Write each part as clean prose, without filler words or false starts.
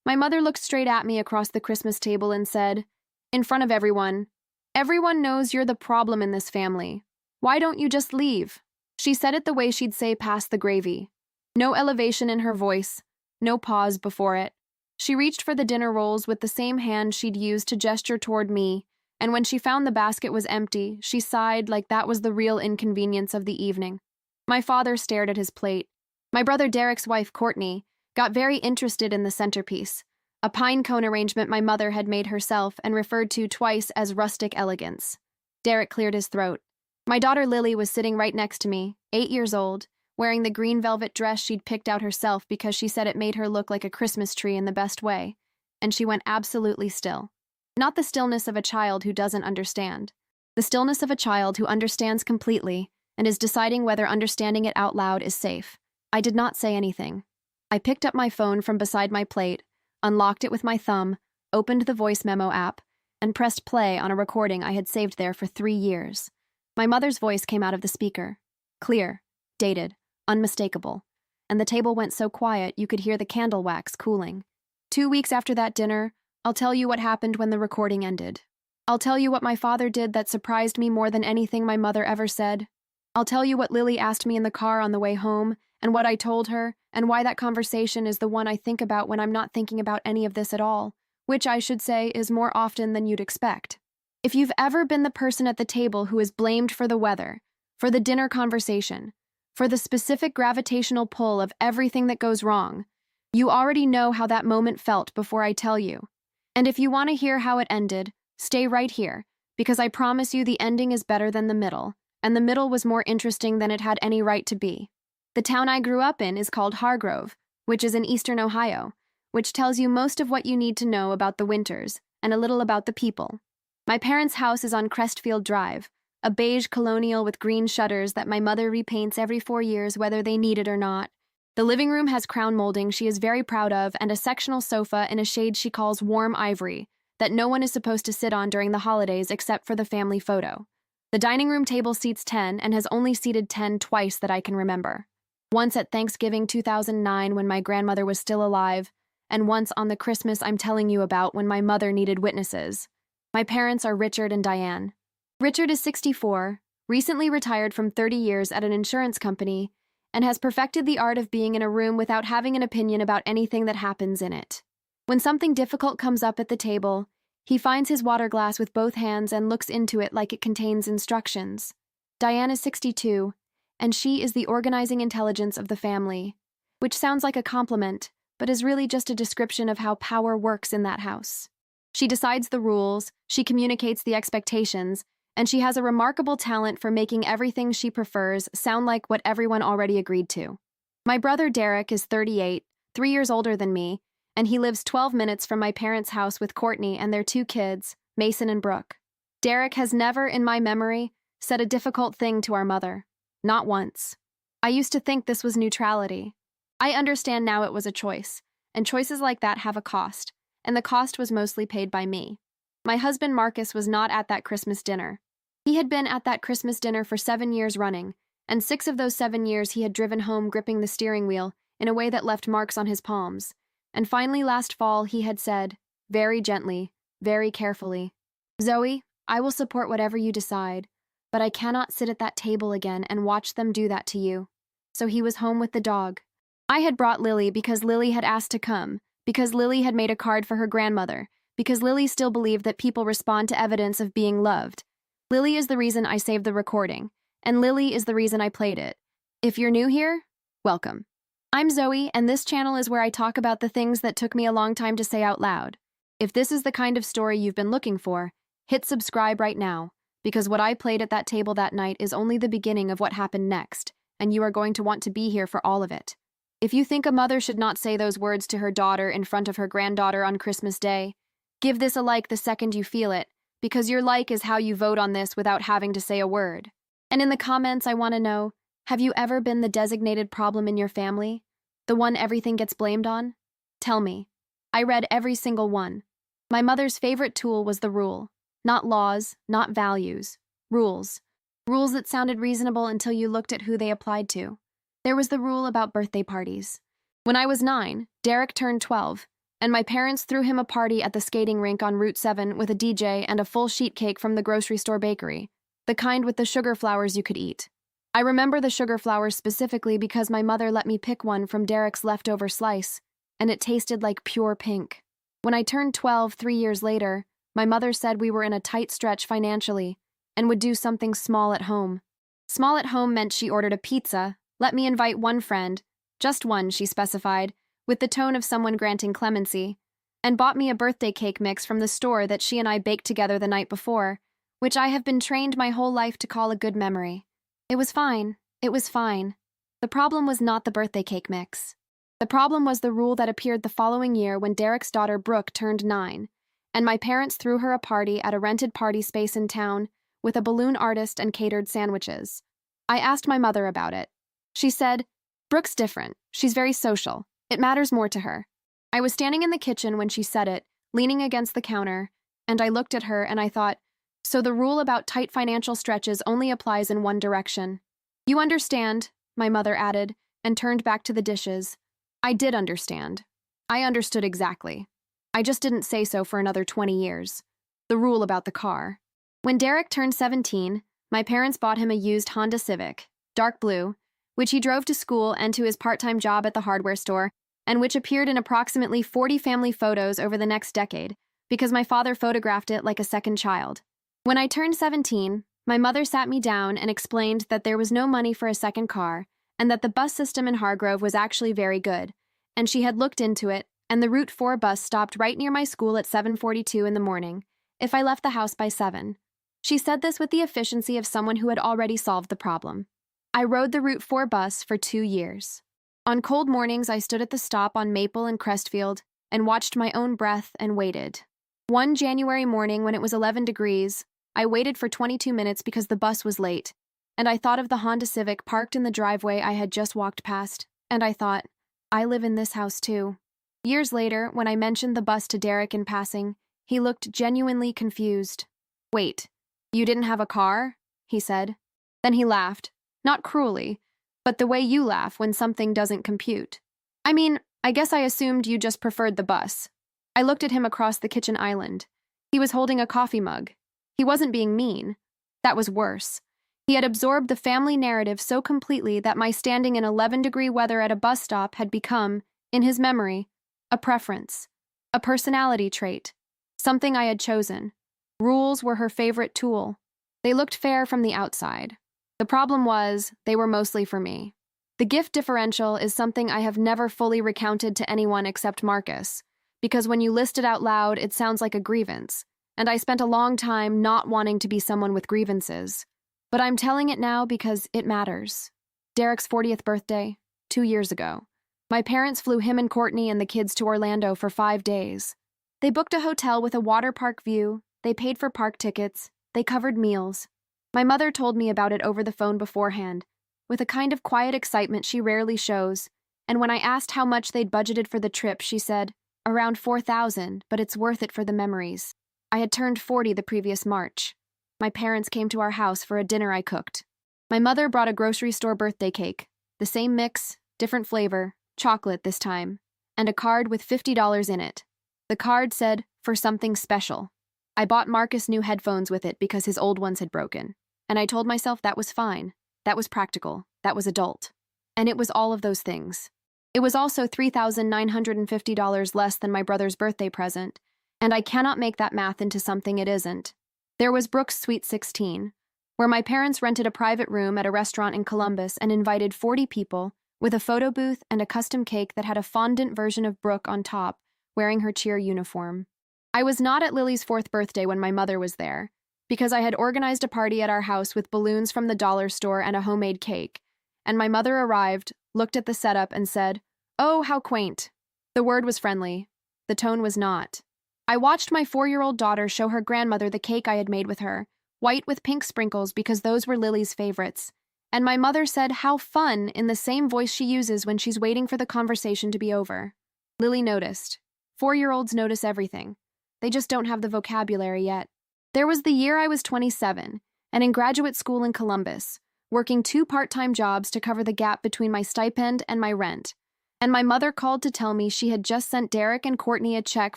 My mother looked straight at me across the Christmas table and said, in front of everyone, "Everyone knows you're the problem in this family. Why don't you just leave?" She said it the way she'd say pass the gravy. No elevation in her voice, no pause before it. She reached for the dinner rolls with the same hand she'd used to gesture toward me, and when she found the basket was empty, she sighed like that was the real inconvenience of the evening. My father stared at his plate. My brother Derek's wife, Courtney, got very interested in the centerpiece, a pine cone arrangement my mother had made herself and referred to twice as rustic elegance. Derek cleared his throat. My daughter Lily was sitting right next to me, 8 years old, wearing the green velvet dress she'd picked out herself because she said it made her look like a Christmas tree in the best way, and she went absolutely still. Not the stillness of a child who doesn't understand. The stillness of a child who understands completely and is deciding whether understanding it out loud is safe. I did not say anything. I picked up my phone from beside my plate, unlocked it with my thumb, opened the voice memo app, and pressed play on a recording I had saved there for 3 years. My mother's voice came out of the speaker. Clear, dated, unmistakable. And the table went so quiet you could hear the candle wax cooling. 2 weeks after that dinner, I'll tell you what happened when the recording ended. I'll tell you what my father did that surprised me more than anything my mother ever said. I'll tell you what Lily asked me in the car on the way home, and what I told her, and why that conversation is the one I think about when I'm not thinking about any of this at all, which I should say is more often than you'd expect. If you've ever been the person at the table who is blamed for the weather, for the dinner conversation, for the specific gravitational pull of everything that goes wrong, you already know how that moment felt before I tell you. And if you want to hear how it ended, stay right here, because I promise you the ending is better than the middle, and the middle was more interesting than it had any right to be. The town I grew up in is called Hargrove, which is in eastern Ohio, which tells you most of what you need to know about the winters, and a little about the people. My parents' house is on Crestfield Drive, a beige colonial with green shutters that my mother repaints every 4 years whether they need it or not. The living room has crown molding she is very proud of and a sectional sofa in a shade she calls warm ivory that no one is supposed to sit on during the holidays except for the family photo. The dining room table seats 10 and has only seated 10 twice that I can remember. Once at Thanksgiving 2009 when my grandmother was still alive, and once on the Christmas I'm telling you about when my mother needed witnesses. My parents are Richard and Diane. Richard is 64, recently retired from 30 years at an insurance company, and has perfected the art of being in a room without having an opinion about anything that happens in it. When something difficult comes up at the table, he finds his water glass with both hands and looks into it like it contains instructions. Diane is 62, and she is the organizing intelligence of the family, which sounds like a compliment, but is really just a description of how power works in that house. She decides the rules, she communicates the expectations, and she has a remarkable talent for making everything she prefers sound like what everyone already agreed to. My brother Derek is 38, 3 years older than me, and he lives 12 minutes from my parents' house with Courtney and their 2 kids, Mason and Brooke. Derek has never, in my memory, said a difficult thing to our mother. Not once. I used to think this was neutrality. I understand now it was a choice, and choices like that have a cost, and the cost was mostly paid by me. My husband Marcus was not at that Christmas dinner. He had been at that Christmas dinner for 7 years running, and 6 of those 7 years he had driven home gripping the steering wheel in a way that left marks on his palms. And finally last fall he had said, very gently, very carefully, "Zoe, I will support whatever you decide, but I cannot sit at that table again and watch them do that to you." So he was home with the dog. I had brought Lily because Lily had asked to come, because Lily had made a card for her grandmother, because Lily still believed that people respond to evidence of being loved. Lily is the reason I saved the recording, and Lily is the reason I played it. If you're new here, welcome. I'm Zoe, and this channel is where I talk about the things that took me a long time to say out loud. If this is the kind of story you've been looking for, hit subscribe right now, because what I played at that table that night is only the beginning of what happened next, and you are going to want to be here for all of it. If you think a mother should not say those words to her daughter in front of her granddaughter on Christmas Day, give this a like the second you feel it, because your like is how you vote on this without having to say a word. And in the comments, I want to know, have you ever been the designated problem in your family? The one everything gets blamed on? Tell me. I read every single one. My mother's favorite tool was the rule. Not laws, not values. Rules. Rules that sounded reasonable until you looked at who they applied to. There was the rule about birthday parties. When I was 9, Derek turned 12, and my parents threw him a party at the skating rink on Route 7 with a DJ and a full sheet cake from the grocery store bakery, the kind with the sugar flowers you could eat. I remember the sugar flowers specifically because my mother let me pick one from Derek's leftover slice, and it tasted like pure pink. When I turned 12 3 years later, my mother said we were in a tight stretch financially and would do something small at home. Small at home meant she ordered a pizza, let me invite one friend, just one, she specified, with the tone of someone granting clemency, and bought me a birthday cake mix from the store that she and I baked together the night before, which I have been trained my whole life to call a good memory. It was fine. It was fine. The problem was not the birthday cake mix. The problem was the rule that appeared the following year when Derek's daughter Brooke turned 9, and my parents threw her a party at a rented party space in town with a balloon artist and catered sandwiches. I asked my mother about it. She said, "Brooke's different. She's very social. It matters more to her." I was standing in the kitchen when she said it, leaning against the counter, and I looked at her and I thought, so the rule about tight financial stretches only applies in one direction. "You understand," my mother added, and turned back to the dishes. I did understand. I understood exactly. I just didn't say so for another 20 years. The rule about the car. When Derek turned 17, my parents bought him a used Honda Civic, dark blue, which he drove to school and to his part-time job at the hardware store, and which appeared in approximately 40 family photos over the next decade, because my father photographed it like a second child. When I turned 17, my mother sat me down and explained that there was no money for a second car, and that the bus system in Hargrove was actually very good, and she had looked into it, and the Route 4 bus stopped right near my school at 7:42 in the morning, if I left the house by 7. She said this with the efficiency of someone who had already solved the problem. I rode the Route 4 bus for 2 years. On cold mornings, I stood at the stop on Maple and Crestfield and watched my own breath and waited. One January morning when it was 11 degrees, I waited for 22 minutes because the bus was late, and I thought of the Honda Civic parked in the driveway I had just walked past, and I thought, I live in this house too. Years later, when I mentioned the bus to Derek in passing, he looked genuinely confused. "Wait, you didn't have a car?" he said. Then he laughed, not cruelly, but the way you laugh when something doesn't compute. "I mean, I guess I assumed you just preferred the bus." I looked at him across the kitchen island. He was holding a coffee mug. He wasn't being mean. That was worse. He had absorbed the family narrative so completely that my standing in 11-degree weather at a bus stop had become, in his memory, a preference, a personality trait, something I had chosen. Rules were her favorite tool. They looked fair from the outside. The problem was, they were mostly for me. The gift differential is something I have never fully recounted to anyone except Marcus, because when you list it out loud, it sounds like a grievance, and I spent a long time not wanting to be someone with grievances. But I'm telling it now because it matters. Derek's 40th birthday, 2 years ago. My parents flew him and Courtney and the kids to Orlando for 5 days. They booked a hotel with a water park view, they paid for park tickets, they covered meals. My mother told me about it over the phone beforehand, with a kind of quiet excitement she rarely shows, and when I asked how much they'd budgeted for the trip, she said, "Around 4,000, but it's worth it for the memories." I had turned 40 the previous March. My parents came to our house for a dinner I cooked. My mother brought a grocery store birthday cake, the same mix, different flavor, chocolate this time, and a card with $50 in it. The card said, "For something special." I bought Marcus new headphones with it because his old ones had broken, and I told myself that was fine, that was practical, that was adult. And it was all of those things. It was also $3,950 less than my brother's birthday present, and I cannot make that math into something it isn't. There was Brooke's Sweet 16, where my parents rented a private room at a restaurant in Columbus and invited 40 people, with a photo booth and a custom cake that had a fondant version of Brooke on top, wearing her cheer uniform. I was not at Lily's 4th birthday when my mother was there, because I had organized a party at our house with balloons from the dollar store and a homemade cake, and my mother arrived, looked at the setup, and said, "Oh, how quaint." The word was friendly. The tone was not. I watched my 4-year-old daughter show her grandmother the cake I had made with her, white with pink sprinkles because those were Lily's favorites. And my mother said, "How fun," in the same voice she uses when she's waiting for the conversation to be over. Lily noticed. 4-year-olds notice everything. They just don't have the vocabulary yet. There was the year I was 27, and in graduate school in Columbus, working 2 part-time jobs to cover the gap between my stipend and my rent. And my mother called to tell me she had just sent Derek and Courtney a check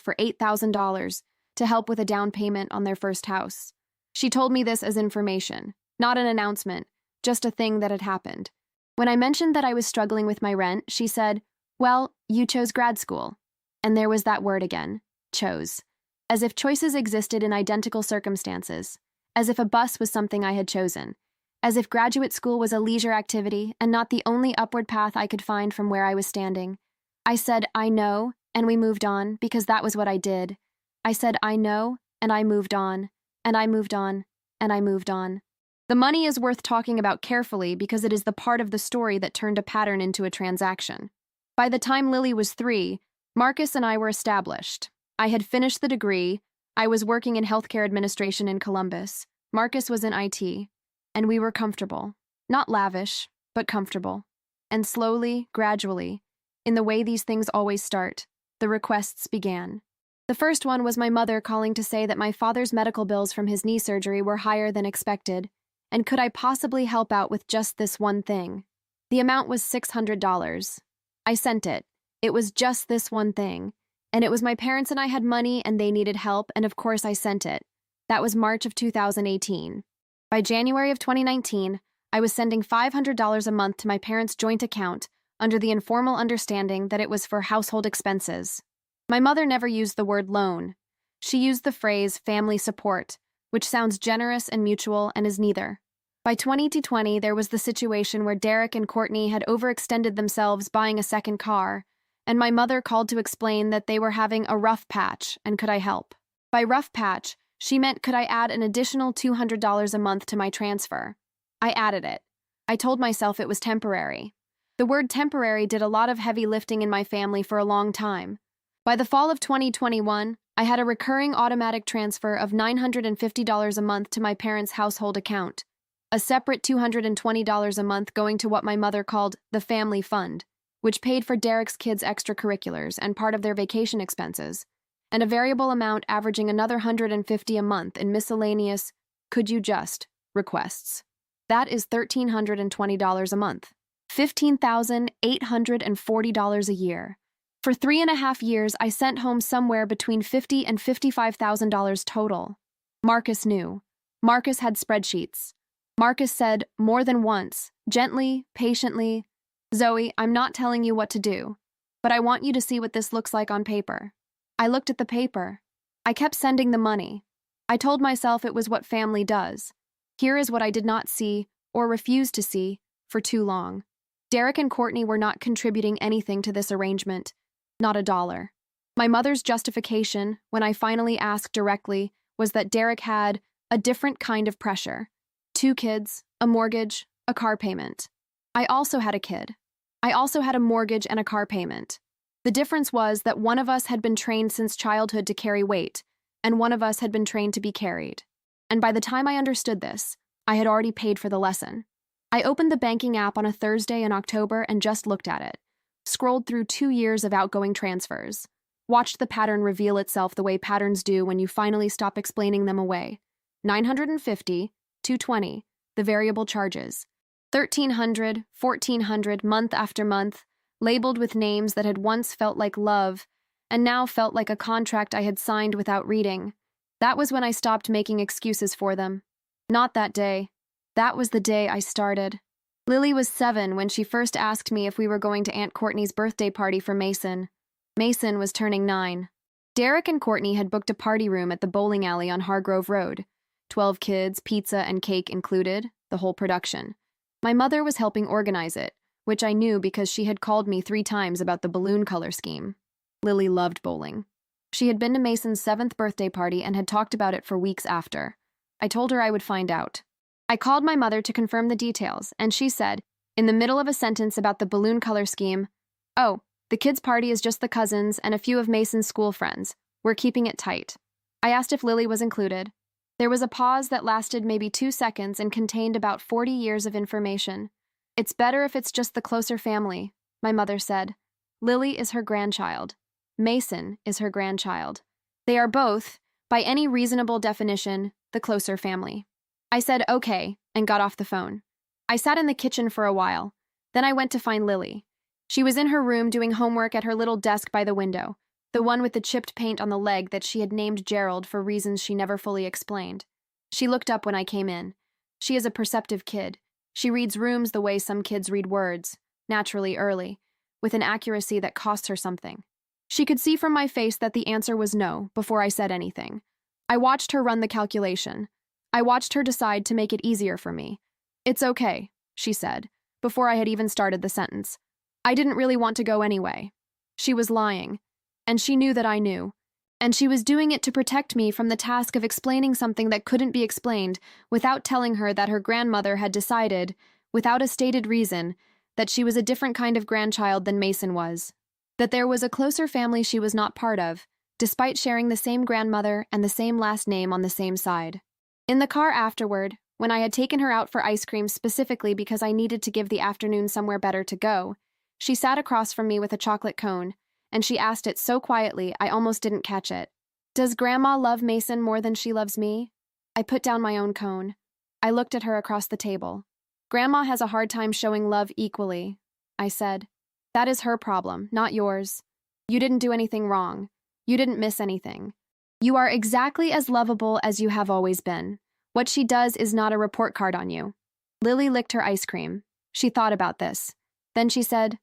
for $8,000 to help with a down payment on their first house. She told me this as information, not an announcement, just a thing that had happened. When I mentioned that I was struggling with my rent, she said, "Well, you chose grad school." And there was that word again, chose. As if choices existed in identical circumstances. As if a bus was something I had chosen. As if graduate school was a leisure activity and not the only upward path I could find from where I was standing. I said, "I know," and we moved on, because that was what I did. I said, "I know," and I moved on, and I moved on, and I moved on. The money is worth talking about carefully because it is the part of the story that turned a pattern into a transaction. By the time Lily was 3, Marcus and I were established. I had finished the degree, I was working in healthcare administration in Columbus, Marcus was in IT, and we were comfortable. Not lavish, but comfortable. And slowly, gradually, in the way these things always start, the requests began. The first one was my mother calling to say that my father's medical bills from his knee surgery were higher than expected, and could I possibly help out with just this one thing? The amount was $600. I sent it. It was just this one thing. And it was my parents and I had money and they needed help, and of course I sent it. That was March of 2018. By January of 2019, I was sending $500 a month to my parents' joint account under the informal understanding that it was for household expenses. My mother never used the word loan. She used the phrase family support, which sounds generous and mutual and is neither. By 2020, there was the situation where Derek and Courtney had overextended themselves buying a second car, and my mother called to explain that they were having a rough patch and could I help. By rough patch, she meant could I add an additional $200 a month to my transfer. I added it. I told myself it was temporary. The word temporary did a lot of heavy lifting in my family for a long time. By the fall of 2021, I had a recurring automatic transfer of $950 a month to my parents' household account, a separate $220 a month going to what my mother called the family fund, which paid for Derek's kids' extracurriculars and part of their vacation expenses, and a variable amount averaging another $150 a month in miscellaneous "could you just" requests. That is $1,320 a month, $15,840 a year. For 3.5 years, I sent home somewhere between $50,000 and $55,000 total. Marcus knew. Marcus had spreadsheets. Marcus said more than once, gently, patiently, "Zoe, I'm not telling you what to do, but I want you to see what this looks like on paper." I looked at the paper. I kept sending the money. I told myself it was what family does. Here is what I did not see, or refused to see, for too long. Derek and Courtney were not contributing anything to this arrangement, not a dollar. My mother's justification, when I finally asked directly, was that Derek had a different kind of pressure. 2 kids, a mortgage, a car payment. I also had a kid. I also had a mortgage and a car payment. The difference was that one of us had been trained since childhood to carry weight, and one of us had been trained to be carried. And by the time I understood this, I had already paid for the lesson. I opened the banking app on a Thursday in October and just looked at it, scrolled through 2 years of outgoing transfers, watched the pattern reveal itself the way patterns do when you finally stop explaining them away. $950, $220, the variable charges. $1,300, $1,400 month after month, labeled with names that had once felt like love and now felt like a contract I had signed without reading. That was when I stopped making excuses for them. Not that day. That was the day I started. Lily was 7 when she first asked me if we were going to Aunt Courtney's birthday party for Mason. Mason was turning 9. Derek and Courtney had booked a party room at the bowling alley on Hargrove Road. 12 kids, pizza and cake included, the whole production. My mother was helping organize it, which I knew because she had called me 3 times about the balloon color scheme. Lily loved bowling. She had been to Mason's 7th birthday party and had talked about it for weeks after. I told her I would find out. I called my mother to confirm the details, and she said, in the middle of a sentence about the balloon color scheme, "Oh, the kids' party is just the cousins and a few of Mason's school friends. We're keeping it tight." I asked if Lily was included. There was a pause that lasted maybe 2 seconds and contained about 40 years of information. "It's better if it's just the closer family," my mother said. Lily is her grandchild. Mason is her grandchild. They are both, by any reasonable definition, the closer family. I said okay and got off the phone. I sat in the kitchen for a while. Then I went to find Lily. She was in her room doing homework at her little desk by the window, the one with the chipped paint on the leg that she had named Gerald for reasons she never fully explained. She looked up when I came in. She is a perceptive kid. She reads rooms the way some kids read words, naturally early, with an accuracy that costs her something. She could see from my face that the answer was no before I said anything. I watched her run the calculation. I watched her decide to make it easier for me. "It's okay," she said, before I had even started the sentence. I didn't really want to go anyway. She was lying, and she knew that I knew, and she was doing it to protect me from the task of explaining something that couldn't be explained without telling her that her grandmother had decided, without a stated reason, that she was a different kind of grandchild than Mason was, that there was a closer family she was not part of, despite sharing the same grandmother and the same last name on the same side. In the car afterward, when I had taken her out for ice cream specifically because I needed to give the afternoon somewhere better to go, she sat across from me with a chocolate cone, and she asked it so quietly I almost didn't catch it. "Does Grandma love Mason more than she loves me?" I put down my own cone. I looked at her across the table. "Grandma has a hard time showing love equally," I said. "That is her problem, not yours. You didn't do anything wrong. You didn't miss anything. You are exactly as lovable as you have always been. What she does is not a report card on you." Lily licked her ice cream. She thought about this. Then she said,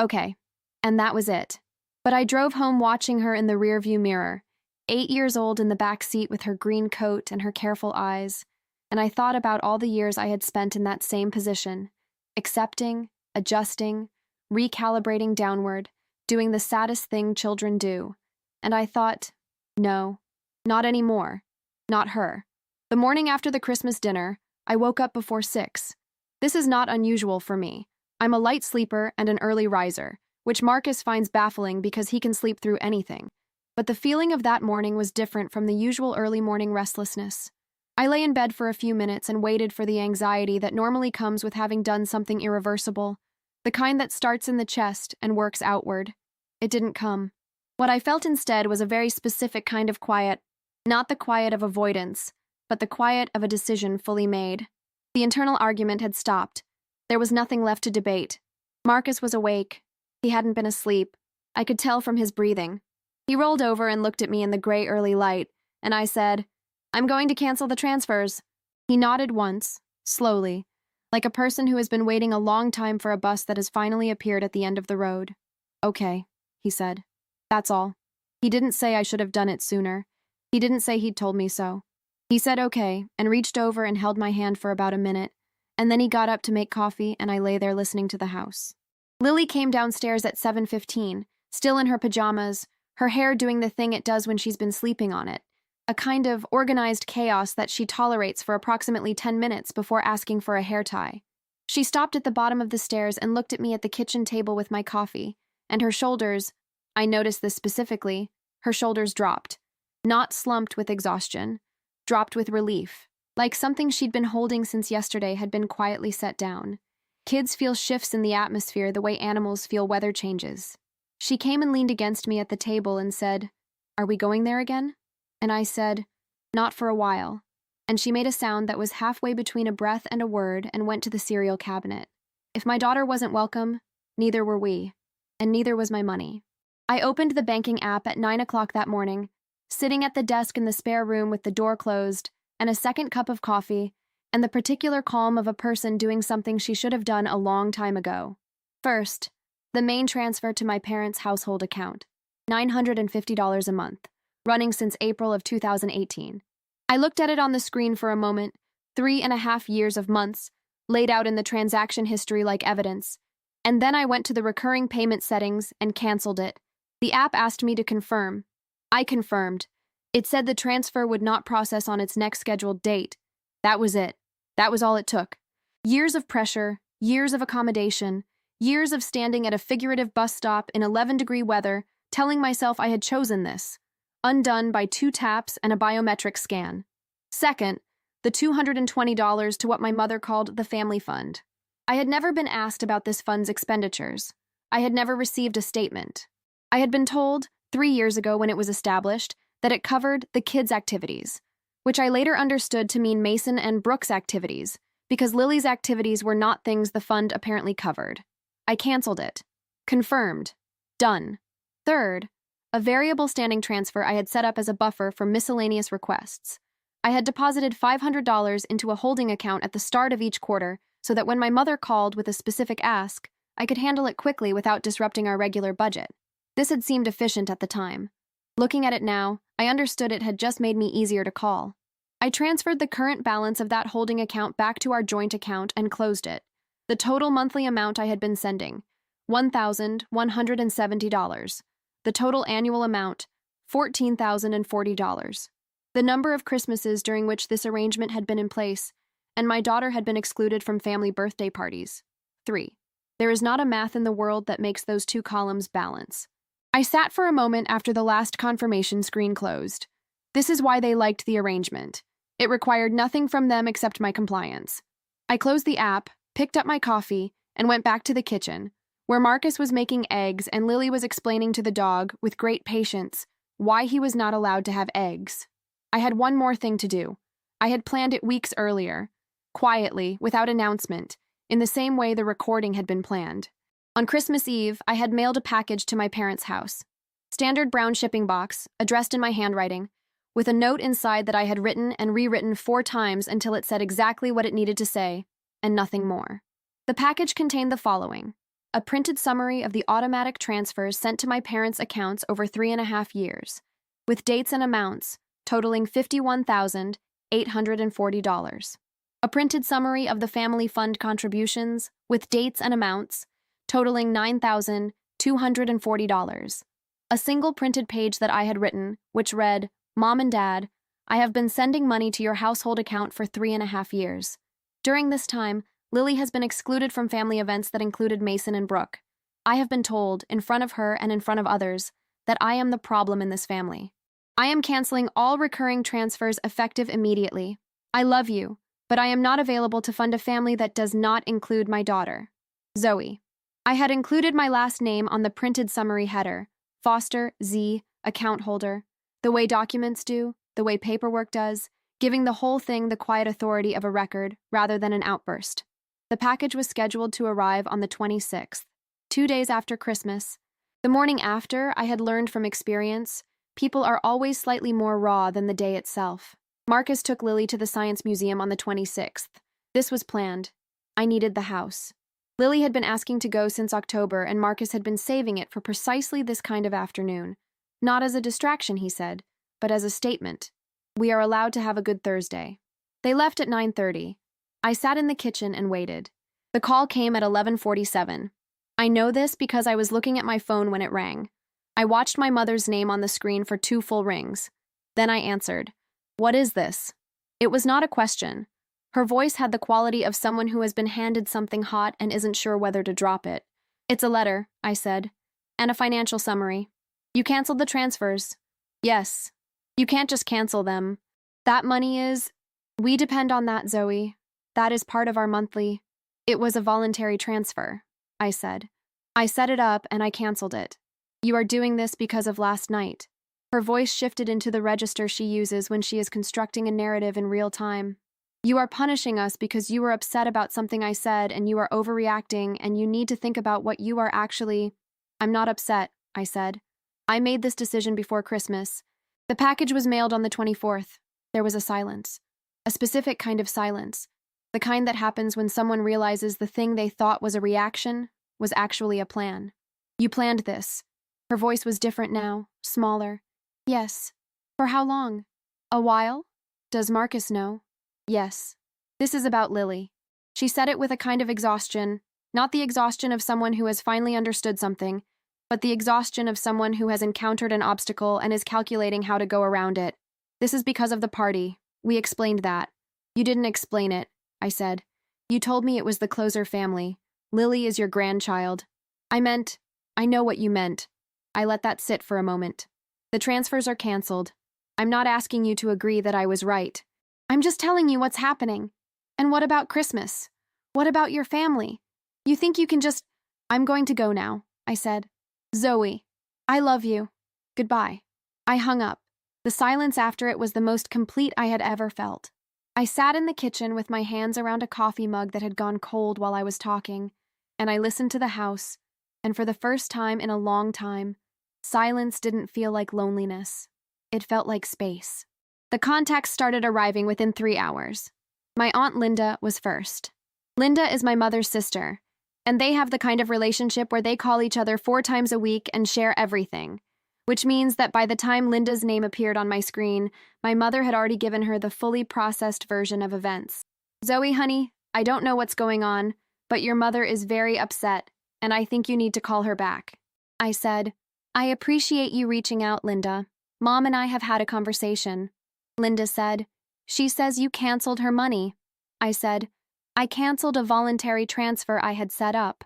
"Okay." And that was it. But I drove home watching her in the rearview mirror, 8 years old in the back seat with her green coat and her careful eyes, and I thought about all the years I had spent in that same position, accepting, adjusting, recalibrating downward, doing the saddest thing children do. And I thought, no, not anymore. Not her. The morning after the Christmas dinner, I woke up before 6. This is not unusual for me. I'm a light sleeper and an early riser, which Marcus finds baffling because he can sleep through anything. But the feeling of that morning was different from the usual early morning restlessness. I lay in bed for a few minutes and waited for the anxiety that normally comes with having done something irreversible, the kind that starts in the chest and works outward. It didn't come. What I felt instead was a very specific kind of quiet, not the quiet of avoidance, but the quiet of a decision fully made. The internal argument had stopped. There was nothing left to debate. Marcus was awake. He hadn't been asleep. I could tell from his breathing. He rolled over and looked at me in the gray early light, and I said, "I'm going to cancel the transfers." He nodded once, slowly, like a person who has been waiting a long time for a bus that has finally appeared at the end of the road. "Okay," he said. "That's all." He didn't say I should have done it sooner. He didn't say he'd told me so. He said okay, and reached over and held my hand for about a minute, and then he got up to make coffee, and I lay there listening to the house. Lily came downstairs at 7:15, still in her pajamas, her hair doing the thing it does when she's been sleeping on it, a kind of organized chaos that she tolerates for approximately 10 minutes before asking for a hair tie. She stopped at the bottom of the stairs and looked at me at the kitchen table with my coffee, and her shoulders, I noticed this specifically, her shoulders dropped. Not slumped with exhaustion, dropped with relief, like something she'd been holding since yesterday had been quietly set down. Kids feel shifts in the atmosphere the way animals feel weather changes. She came and leaned against me at the table and said, "Are we going there again?" And I said, "Not for a while." And she made a sound that was halfway between a breath and a word and went to the cereal cabinet. If my daughter wasn't welcome, neither were we, and neither was my money. I opened the banking app at 9 o'clock that morning, sitting at the desk in the spare room with the door closed, and a second cup of coffee, and the particular calm of a person doing something she should have done a long time ago. First, the main transfer to my parents' household account, $950 a month, running since April of 2018. I looked at it on the screen for a moment, 3.5 years of months, laid out in the transaction history like evidence, and then I went to the recurring payment settings and canceled it. The app asked me to confirm. I confirmed. It said the transfer would not process on its next scheduled date. That was it. That was all it took. Years of pressure, years of accommodation, years of standing at a figurative bus stop in 11-degree weather, telling myself I had chosen this, undone by 2 taps and a biometric scan. Second, the $220 to what my mother called the family fund. I had never been asked about this fund's expenditures. I had never received a statement. I had been told, 3 years ago when it was established, that it covered the kids' activities, which I later understood to mean Mason and Brooke's activities, because Lily's activities were not things the fund apparently covered. I canceled it. Confirmed. Done. Third, a variable standing transfer I had set up as a buffer for miscellaneous requests. I had deposited $500 into a holding account at the start of each quarter so that when my mother called with a specific ask, I could handle it quickly without disrupting our regular budget. This had seemed efficient at the time. Looking at it now, I understood it had just made me easier to call. I transferred the current balance of that holding account back to our joint account and closed it. The total monthly amount I had been sending, $1,170. The total annual amount, $14,040. The number of Christmases during which this arrangement had been in place, and my daughter had been excluded from family birthday parties. 3. There is not a math in the world that makes those two columns balance. I sat for a moment after the last confirmation screen closed. This is why they liked the arrangement. It required nothing from them except my compliance. I closed the app, picked up my coffee, and went back to the kitchen, where Marcus was making eggs and Lily was explaining to the dog, with great patience, why he was not allowed to have eggs. I had one more thing to do. I had planned it weeks earlier, quietly, without announcement, in the same way the recording had been planned. On Christmas Eve, I had mailed a package to my parents' house. Standard brown shipping box, addressed in my handwriting, with a note inside that I had written and rewritten 4 times until it said exactly what it needed to say, and nothing more. The package contained the following: a printed summary of the automatic transfers sent to my parents' accounts over 3.5 years, with dates and amounts totaling $51,840. A printed summary of the family fund contributions, with dates and amounts totaling $9,240. A single printed page that I had written, which read, "Mom and Dad, I have been sending money to your household account for 3.5 years. During this time, Lily has been excluded from family events that included Mason and Brooke. I have been told, in front of her and in front of others, that I am the problem in this family. I am canceling all recurring transfers effective immediately. I love you, but I am not available to fund a family that does not include my daughter. Zoe." I had included my last name on the printed summary header, Foster Z, account holder, the way documents do, the way paperwork does, giving the whole thing the quiet authority of a record rather than an outburst. The package was scheduled to arrive on the 26th, 2 days after Christmas. The morning after, I had learned from experience, people are always slightly more raw than the day itself. Marcus took Lily to the Science Museum on the 26th. This was planned. I needed the house. Lily had been asking to go since October, and Marcus had been saving it for precisely this kind of afternoon. Not as a distraction, he said, but as a statement. We are allowed to have a good Thursday. They left at 9:30. I sat in the kitchen and waited. The call came at 11:47. I know this because I was looking at my phone when it rang. I watched my mother's name on the screen for 2 full rings. Then I answered, "What is this?" It was not a question. Her voice had the quality of someone who has been handed something hot and isn't sure whether to drop it. "It's a letter," I said, "and a financial summary. You canceled the transfers." "Yes. You can't just cancel them. That money is... We depend on that, Zoe. That is part of our monthly..." "It was a voluntary transfer," I said. "I set it up and I canceled it. You are doing this because of last night." Her voice shifted into the register she uses when she is constructing a narrative in real time. "You are punishing us because you were upset about something I said and you are overreacting and you need to think about what you are actually..." "I'm not upset," I said. "I made this decision before Christmas." The package was mailed on the 24th. There was a silence. A specific kind of silence. The kind that happens when someone realizes the thing they thought was a reaction was actually a plan. "You planned this." Her voice was different now, smaller. "Yes." "For how long?" "A while." "Does Marcus know?" "Yes." "This is about Lily." She said it with a kind of exhaustion, not the exhaustion of someone who has finally understood something, but the exhaustion of someone who has encountered an obstacle and is calculating how to go around it. "This is because of the party. We explained that." "You didn't explain it," I said. "You told me it was the Closer family. Lily is your grandchild." I know what you meant." I let that sit for a moment. "The transfers are canceled. I'm not asking you to agree that I was right. I'm just telling you what's happening. And what about Christmas? What about your family? You think you can just..." "I'm going to go now," I said. "Zoe, I love you. Goodbye." I hung up. The silence after it was the most complete I had ever felt. I sat in the kitchen with my hands around a coffee mug that had gone cold while I was talking, and I listened to the house, And for the first time in a long time, silence didn't feel like loneliness. It felt like space. The contacts started arriving within 3 hours. My Aunt Linda was first. Linda is my mother's sister, and they have the kind of relationship where they call each other 4 times a week and share everything, which means that by the time Linda's name appeared on my screen, my mother had already given her the fully processed version of events. "Zoe, honey, I don't know what's going on, but your mother is very upset, and I think you need to call her back." I said, "I appreciate you reaching out, Linda. Mom and I have had a conversation." Linda said, "She says you canceled her money." I said, "I canceled a voluntary transfer I had set up."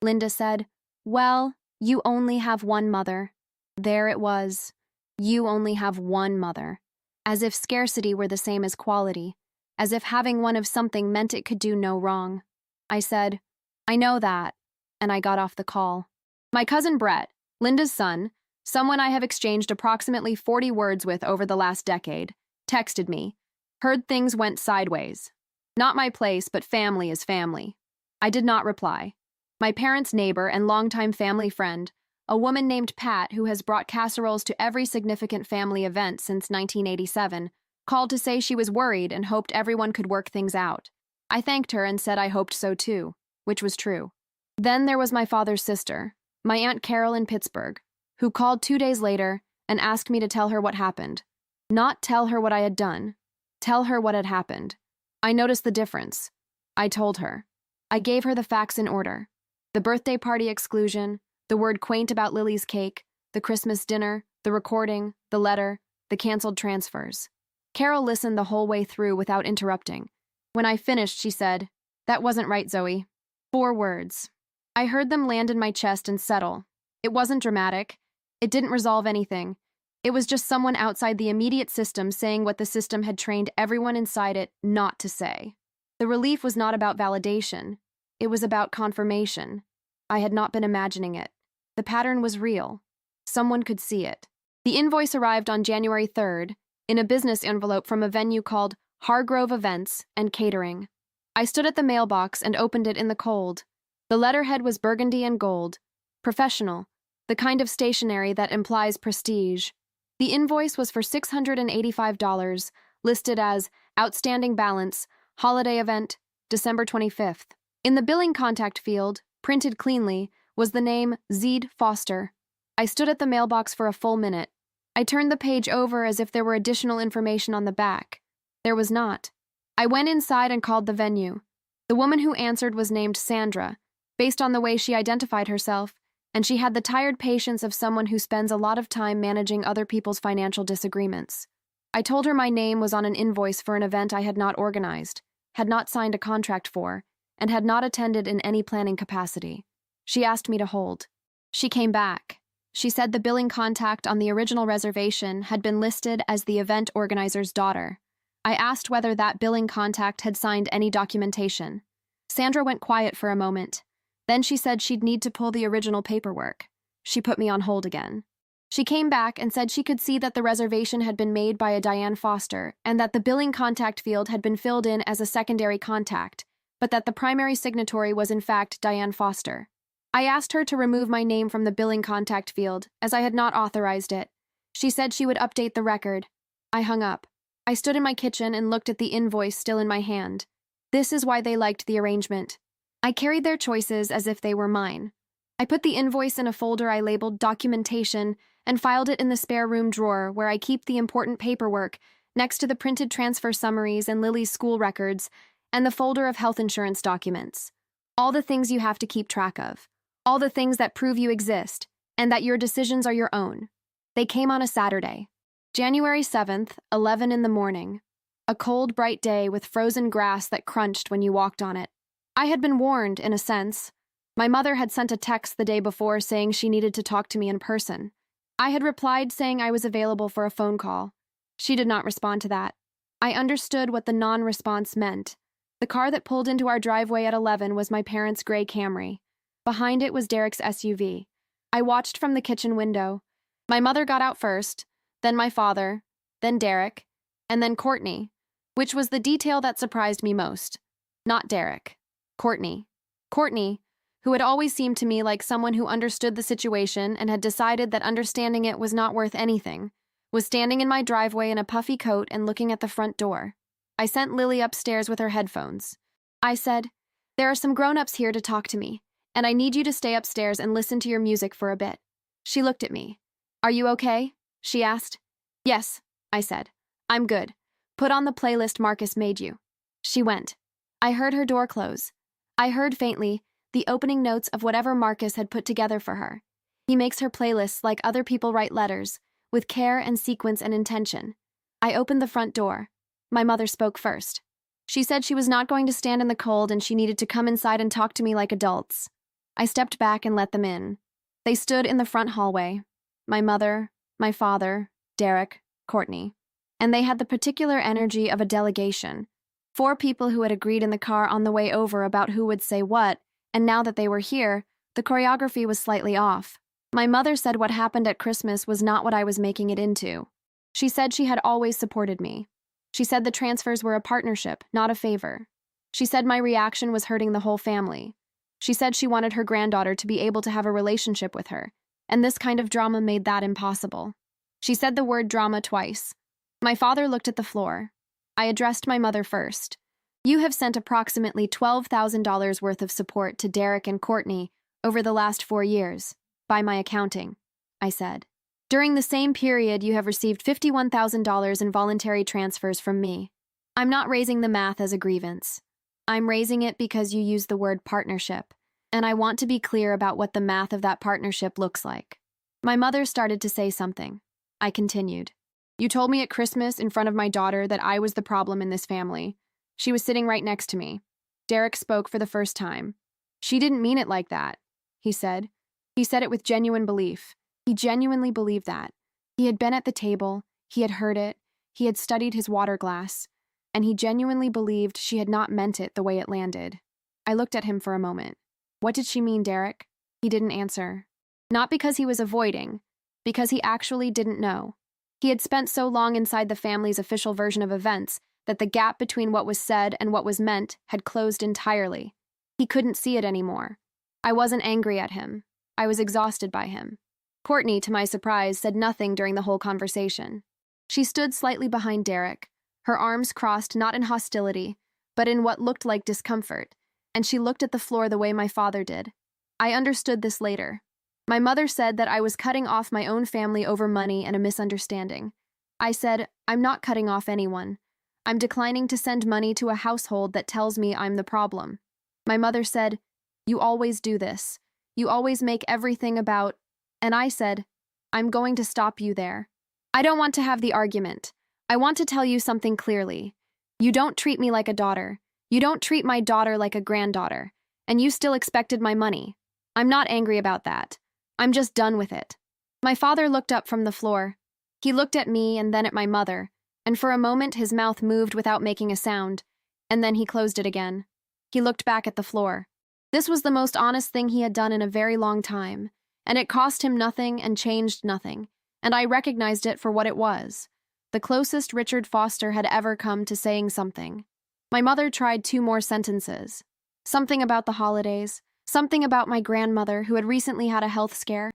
Linda said, "Well, you only have one mother." There it was. You only have one mother. As if scarcity were the same as quality. As if having one of something meant it could do no wrong. I said, "I know that," and I got off the call. My cousin Brett, Linda's son, someone I have exchanged approximately 40 words with over the last decade, texted me, "Heard things went sideways. Not my place, but family is family." I did not reply. My parents' neighbor and longtime family friend, a woman named Pat who has brought casseroles to every significant family event since 1987, called to say she was worried and hoped everyone could work things out. I thanked her and said I hoped so too, which was true. Then there was my father's sister, my Aunt Carol in Pittsburgh, who called 2 days later and asked me to tell her what happened. Not tell her what I had done. Tell her what had happened. I noticed the difference. I told her. I gave her the facts in order. The birthday party exclusion, the word quaint about Lily's cake, the Christmas dinner, the recording, the letter, the canceled transfers. Carol listened the whole way through without interrupting. When I finished, she said, "That wasn't right, Zoe." 4 words. I heard them land in my chest and settle. It wasn't dramatic. It didn't resolve anything. It was just someone outside the immediate system saying what the system had trained everyone inside it not to say. The relief was not about validation. It was about confirmation. I had not been imagining it. The pattern was real. Someone could see it. The invoice arrived on January 3rd in a business envelope from a venue called Hargrove Events and Catering. I stood at the mailbox and opened it in the cold. The letterhead was burgundy and gold. Professional. The kind of stationery that implies prestige. The invoice was for $685, listed as outstanding balance, holiday event, December 25th. In the billing contact field, printed cleanly, was the name Zeed Foster. I stood at the mailbox for a full minute. I turned the page over as if there were additional information on the back. There was not. I went inside and called the venue. The woman who answered was named Sandra, based on the way she identified herself, and she had the tired patience of someone who spends a lot of time managing other people's financial disagreements. I told her my name was on an invoice for an event I had not organized, had not signed a contract for, and had not attended in any planning capacity. She asked me to hold. She came back. She said the billing contact on the original reservation had been listed as the event organizer's daughter. I asked whether that billing contact had signed any documentation. Sandra went quiet for a moment. Then she said she'd need to pull the original paperwork. She put me on hold again. She came back and said she could see that the reservation had been made by a Diane Foster and that the billing contact field had been filled in as a secondary contact, but that the primary signatory was in fact Diane Foster. I asked her to remove my name from the billing contact field, as I had not authorized it. She said she would update the record. I hung up. I stood in my kitchen and looked at the invoice still in my hand. This is why they liked the arrangement. I carried their choices as if they were mine. I put the invoice in a folder I labeled Documentation and filed it in the spare room drawer where I keep the important paperwork next to the printed transfer summaries and Lily's school records and the folder of health insurance documents. All the things you have to keep track of. All the things that prove you exist and that your decisions are your own. They came on a Saturday. January 7th, 11 in the morning. A cold, bright day with frozen grass that crunched when you walked on it. I had been warned, in a sense. My mother had sent a text the day before saying she needed to talk to me in person. I had replied saying I was available for a phone call. She did not respond to that. I understood what the non-response meant. The car that pulled into our driveway at 11 was my parents' gray Camry. Behind it was Derek's SUV. I watched from the kitchen window. My mother got out first, then my father, then Derek, and then Courtney, which was the detail that surprised me most. Not Derek. Courtney. Courtney, who had always seemed to me like someone who understood the situation and had decided that understanding it was not worth anything, was standing in my driveway in a puffy coat and looking at the front door. I sent Lily upstairs with her headphones. I said, "There are some grown-ups here to talk to me, and I need you to stay upstairs and listen to your music for a bit." She looked at me. "Are you okay?" she asked. "Yes," I said. "I'm good. Put on the playlist Marcus made you." She went. I heard her door close. I heard faintly the opening notes of whatever Marcus had put together for her. He makes her playlists like other people write letters, with care and sequence and intention. I opened the front door. My mother spoke first. She said she was not going to stand in the cold and she needed to come inside and talk to me like adults. I stepped back and let them in. They stood in the front hallway. My mother, my father, Derek, Courtney. And they had the particular energy of a delegation. 4 people who had agreed in the car on the way over about who would say what, and now that they were here, the choreography was slightly off. My mother said what happened at Christmas was not what I was making it into. She said she had always supported me. She said the transfers were a partnership, not a favor. She said my reaction was hurting the whole family. She said she wanted her granddaughter to be able to have a relationship with her, and this kind of drama made that impossible. She said the word drama twice. My father looked at the floor. I addressed my mother first. "You have sent approximately $12,000 worth of support to Derek and Courtney over the last 4 years, by my accounting," I said. "During the same period, you have received $51,000 in voluntary transfers from me. I'm not raising the math as a grievance. I'm raising it because you use the word partnership, and I want to be clear about what the math of that partnership looks like." My mother started to say something. I continued. "You told me at Christmas in front of my daughter that I was the problem in this family. She was sitting right next to me." Derek spoke for the first time. "She didn't mean it like that," he said. He said it with genuine belief. He genuinely believed that. He had been at the table, he had heard it, he had studied his water glass, and he genuinely believed she had not meant it the way it landed. I looked at him for a moment. "What did she mean, Derek?" He didn't answer. Not because he was avoiding, because he actually didn't know. He had spent so long inside the family's official version of events that the gap between what was said and what was meant had closed entirely. He couldn't see it anymore. I wasn't angry at him. I was exhausted by him. Courtney, to my surprise, said nothing during the whole conversation. She stood slightly behind Derek, her arms crossed not in hostility, but in what looked like discomfort, and she looked at the floor the way my father did. I understood this later. My mother said that I was cutting off my own family over money and a misunderstanding. I said, "I'm not cutting off anyone. I'm declining to send money to a household that tells me I'm the problem." My mother said, "You always do this. You always make everything about..." And I said, "I'm going to stop you there. I don't want to have the argument. I want to tell you something clearly. You don't treat me like a daughter. You don't treat my daughter like a granddaughter. And you still expected my money. I'm not angry about that. I'm just done with it." My father looked up from the floor. He looked at me and then at my mother, and for a moment his mouth moved without making a sound, and then he closed it again. He looked back at the floor. This was the most honest thing he had done in a very long time, and it cost him nothing and changed nothing, and I recognized it for what it was. The closest Richard Foster had ever come to saying something. My mother tried 2 more sentences. Something about the holidays, something about my grandmother who had recently had a health scare,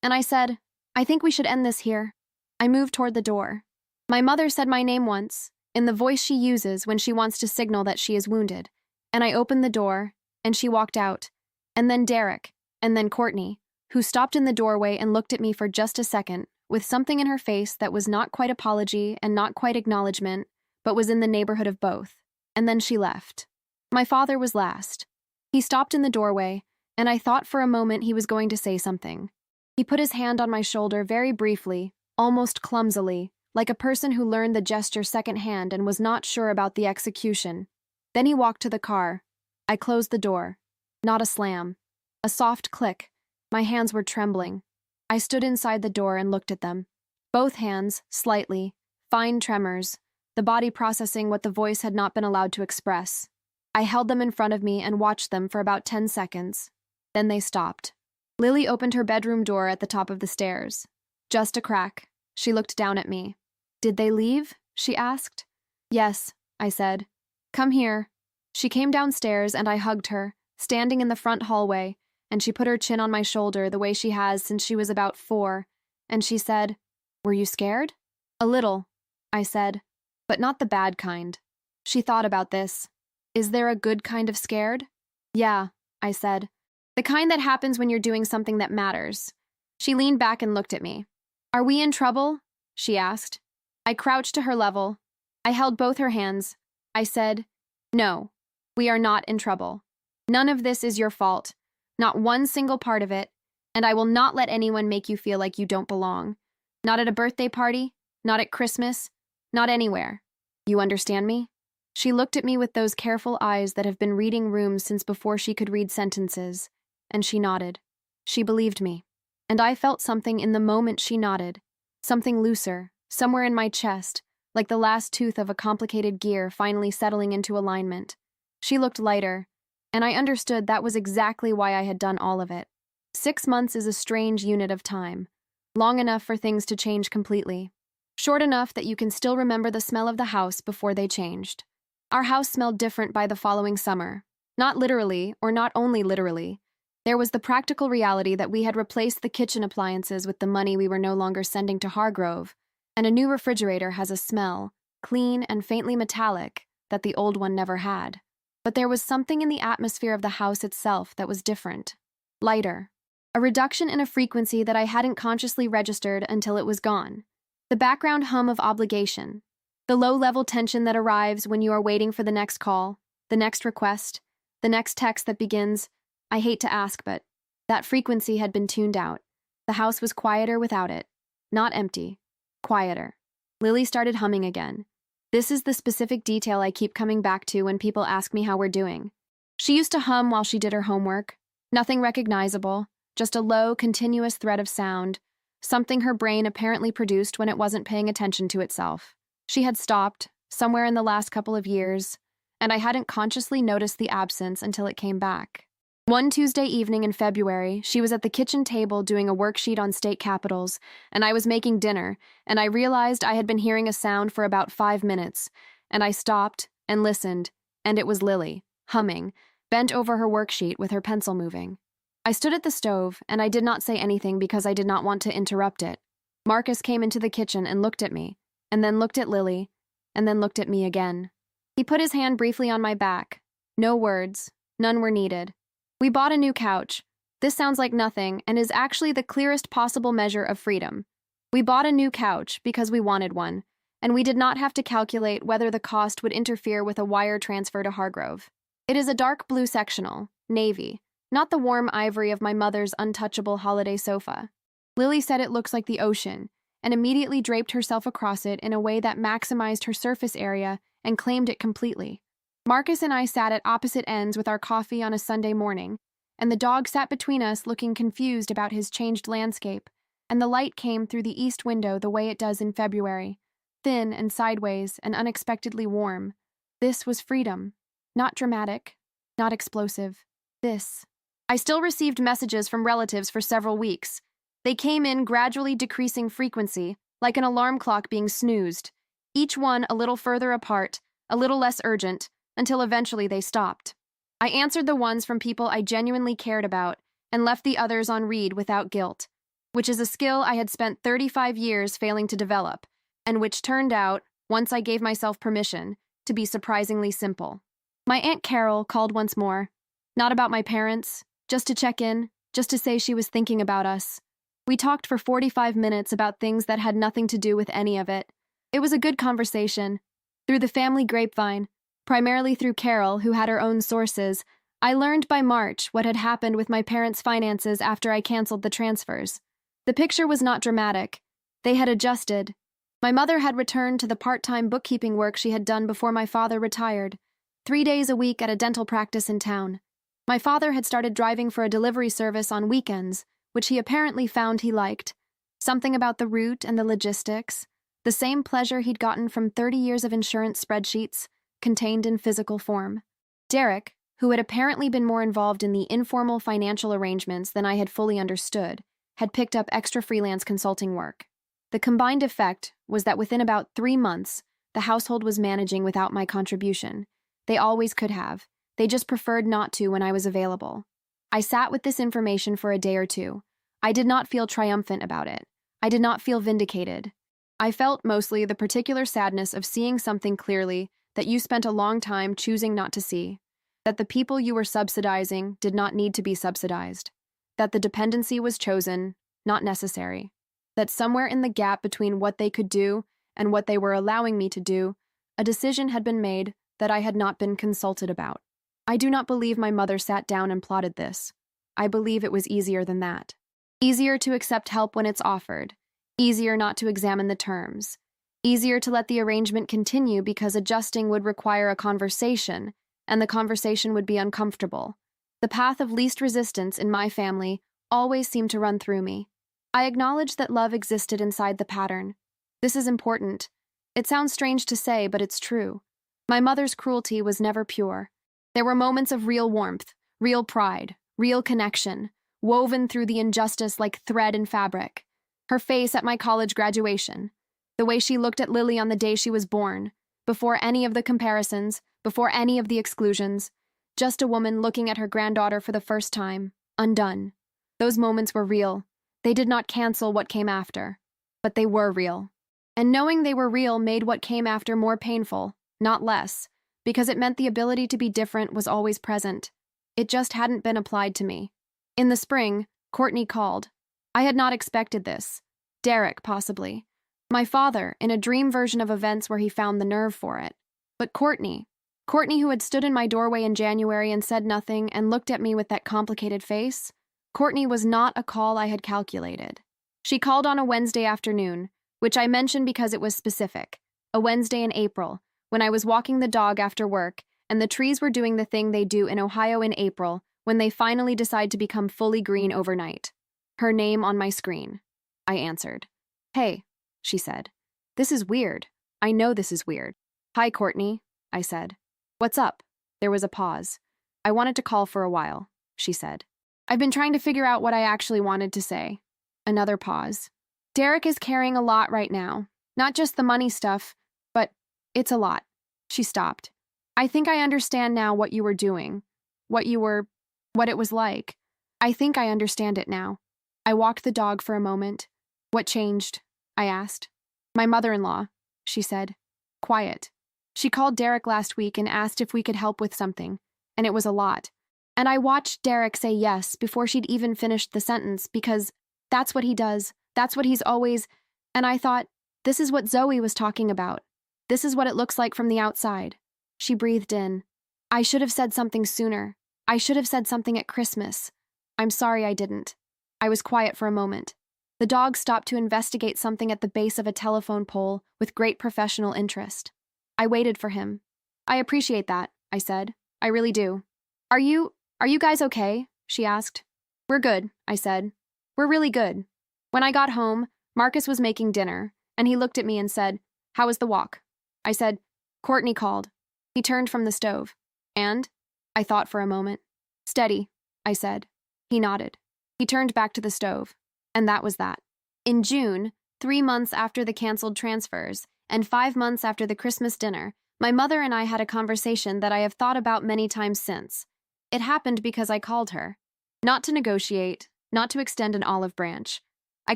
and I said, "I think we should end this here." I moved toward the door. My mother said my name once, in the voice she uses when she wants to signal that she is wounded, and I opened the door, and she walked out, and then Derek, and then Courtney, who stopped in the doorway and looked at me for just a second, with something in her face that was not quite apology and not quite acknowledgement, but was in the neighborhood of both, and then she left. My father was last. He stopped in the doorway, and I thought for a moment he was going to say something. He put his hand on my shoulder very briefly, almost clumsily, like a person who learned the gesture secondhand and was not sure about the execution. Then he walked to the car. I closed the door. Not a slam. A soft click. My hands were trembling. I stood inside the door and looked at them. Both hands, slightly, fine tremors, the body processing what the voice had not been allowed to express. I held them in front of me and watched them for about 10 seconds. Then they stopped. Lily opened her bedroom door at the top of the stairs. Just a crack. She looked down at me. "Did they leave?" she asked. "Yes," I said. "Come here." She came downstairs and I hugged her, standing in the front hallway, and she put her chin on my shoulder the way she has since she was about 4, and she said, "Were you scared?" "A little," I said, "but not the bad kind." She thought about this. "Is there a good kind of scared?" "Yeah," I said. "The kind that happens when you're doing something that matters." She leaned back and looked at me. "Are we in trouble?" she asked. I crouched to her level. I held both her hands. I said, "No, we are not in trouble. None of this is your fault, not one single part of it, and I will not let anyone make you feel like you don't belong. Not at a birthday party, not at Christmas, not anywhere. You understand me?" She looked at me with those careful eyes that have been reading rooms since before she could read sentences, and she nodded. She believed me. And I felt something in the moment she nodded, something looser, somewhere in my chest, like the last tooth of a complicated gear finally settling into alignment. She looked lighter, and I understood that was exactly why I had done all of it. 6 months is a strange unit of time, long enough for things to change completely, short enough that you can still remember the smell of the house before they changed. Our house smelled different by the following summer. Not literally, or not only literally. There was the practical reality that we had replaced the kitchen appliances with the money we were no longer sending to Hargrove, and a new refrigerator has a smell, clean and faintly metallic, that the old one never had. But there was something in the atmosphere of the house itself that was different, lighter, a reduction in a frequency that I hadn't consciously registered until it was gone. The background hum of obligation, the low-level tension that arrives when you are waiting for the next call, the next request, the next text that begins, "I hate to ask, but..." That frequency had been tuned out. The house was quieter without it. Not empty. Quieter. Lily started humming again. This is the specific detail I keep coming back to when people ask me how we're doing. She used to hum while she did her homework. Nothing recognizable, just a low, continuous thread of sound, something her brain apparently produced when it wasn't paying attention to itself. She had stopped, somewhere in the last couple of years, and I hadn't consciously noticed the absence until it came back. One Tuesday evening in February, she was at the kitchen table doing a worksheet on state capitals, and I was making dinner, and I realized I had been hearing a sound for about 5 minutes, and I stopped and listened, and it was Lily, humming, bent over her worksheet with her pencil moving. I stood at the stove, and I did not say anything because I did not want to interrupt it. Marcus came into the kitchen and looked at me, and then looked at Lily, and then looked at me again. He put his hand briefly on my back. No words, none were needed. "We bought a new couch. This sounds like nothing and is actually the clearest possible measure of freedom. We bought a new couch because we wanted one, and we did not have to calculate whether the cost would interfere with a wire transfer to Hargrove. It is a dark blue sectional, navy, not the warm ivory of my mother's untouchable holiday sofa. Lily said it looks like the ocean, and immediately draped herself across it in a way that maximized her surface area and claimed it completely. Marcus and I sat at opposite ends with our coffee on a Sunday morning, and the dog sat between us looking confused about his changed landscape, and the light came through the east window the way it does in February, thin and sideways and unexpectedly warm. This was freedom. Not dramatic, not explosive. This. I still received messages from relatives for several weeks. They came in gradually decreasing frequency, like an alarm clock being snoozed, each one a little further apart, a little less urgent, until eventually they stopped. I answered the ones from people I genuinely cared about and left the others on read without guilt, which is a skill I had spent 35 years failing to develop, and which turned out, once I gave myself permission, to be surprisingly simple. My Aunt Carol called once more. Not about my parents, just to check in, just to say she was thinking about us. We talked for 45 minutes about things that had nothing to do with any of it. It was a good conversation. Through the family grapevine, primarily through Carol, who had her own sources, I learned by March what had happened with my parents' finances after I canceled the transfers. The picture was not dramatic. They had adjusted. My mother had returned to the part-time bookkeeping work she had done before my father retired, 3 days a week at a dental practice in town. My father had started driving for a delivery service on weekends, which he apparently found he liked. Something about the route and the logistics, the same pleasure he'd gotten from 30 years of insurance spreadsheets, contained in physical form. Derek, who had apparently been more involved in the informal financial arrangements than I had fully understood, had picked up extra freelance consulting work. The combined effect was that within about 3 months, the household was managing without my contribution. They always could have. They just preferred not to when I was available. I sat with this information for a day or two. I did not feel triumphant about it. I did not feel vindicated. I felt mostly the particular sadness of seeing something clearly that you spent a long time choosing not to see, that the people you were subsidizing did not need to be subsidized, that the dependency was chosen, not necessary, that somewhere in the gap between what they could do and what they were allowing me to do, a decision had been made that I had not been consulted about. I do not believe my mother sat down and plotted this. I believe it was easier than that. Easier to accept help when it's offered, easier not to examine the terms, easier to let the arrangement continue because adjusting would require a conversation, and the conversation would be uncomfortable. The path of least resistance in my family always seemed to run through me. I acknowledged that love existed inside the pattern. This is important. It sounds strange to say, but it's true. My mother's cruelty was never pure. There were moments of real warmth, real pride, real connection, woven through the injustice like thread and fabric. Her face at my college graduation, the way she looked at Lily on the day she was born, before any of the comparisons, before any of the exclusions, just a woman looking at her granddaughter for the first time, undone. Those moments were real. They did not cancel what came after, but they were real. And knowing they were real made what came after more painful, not less, because it meant the ability to be different was always present. It just hadn't been applied to me. In the spring, Courtney called. I had not expected this. Derek, possibly. My father, in a dream version of events where he found the nerve for it. But Courtney, who had stood in my doorway in January and said nothing and looked at me with that complicated face, Courtney was not a call I had calculated. She called on a Wednesday afternoon, which I mentioned because it was specific, a Wednesday in April, when I was walking the dog after work and the trees were doing the thing they do in Ohio in April when they finally decide to become fully green overnight. Her name on my screen. I answered. Hey, she said. This is weird. I know this is weird. Hi, Courtney, I said. What's up? There was a pause. I wanted to call for a while, she said. I've been trying to figure out what I actually wanted to say. Another pause. Derek is carrying a lot right now. Not just the money stuff, but it's a lot. She stopped. I think I understand now what you were doing. What it was like. I think I understand it now. I walked the dog for a moment. What changed? I asked. My mother-in-law, she said. Quiet. She called Derek last week and asked if we could help with something, and it was a lot. And I watched Derek say yes before she'd even finished the sentence because that's what he does. That's what he's always... And I thought, this is what Zoe was talking about. This is what it looks like from the outside. She breathed in. I should have said something sooner. I should have said something at Christmas. I'm sorry I didn't. I was quiet for a moment. The dog stopped to investigate something at the base of a telephone pole with great professional interest. I waited for him. I appreciate that, I said. I really do. Are you guys okay? She asked. We're good, I said. We're really good. When I got home, Marcus was making dinner, and he looked at me and said, How was the walk? I said, Courtney called. He turned from the stove. And? I thought for a moment. Steady, I said. He nodded. He turned back to the stove. And that was that. In June, 3 months after the canceled transfers, and 5 months after the Christmas dinner, my mother and I had a conversation that I have thought about many times since. It happened because I called her. Not to negotiate, not to extend an olive branch. I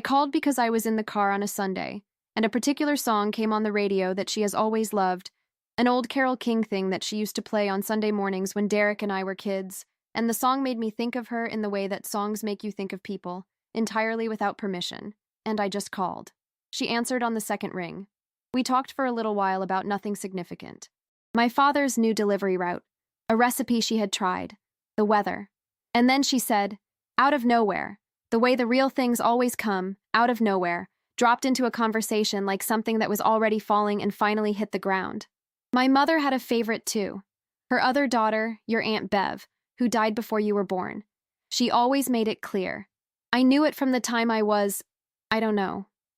called because I was in the car on a Sunday, and a particular song came on the radio that she has always loved, an old Carole King thing that she used to play on Sunday mornings when Derek and I were kids, and the song made me think of her in the way that songs make you think of people, entirely without permission, and I just called. She answered on the second ring. We talked for a little while about nothing significant. My father's new delivery route, a recipe she had tried, the weather. And then she said, out of nowhere, the way the real things always come, out of nowhere, dropped into a conversation like something that was already falling and finally hit the ground. My mother had a favorite too. Her other daughter, your Aunt Bev, who died before you were born. She always made it clear. I knew it from the time I was,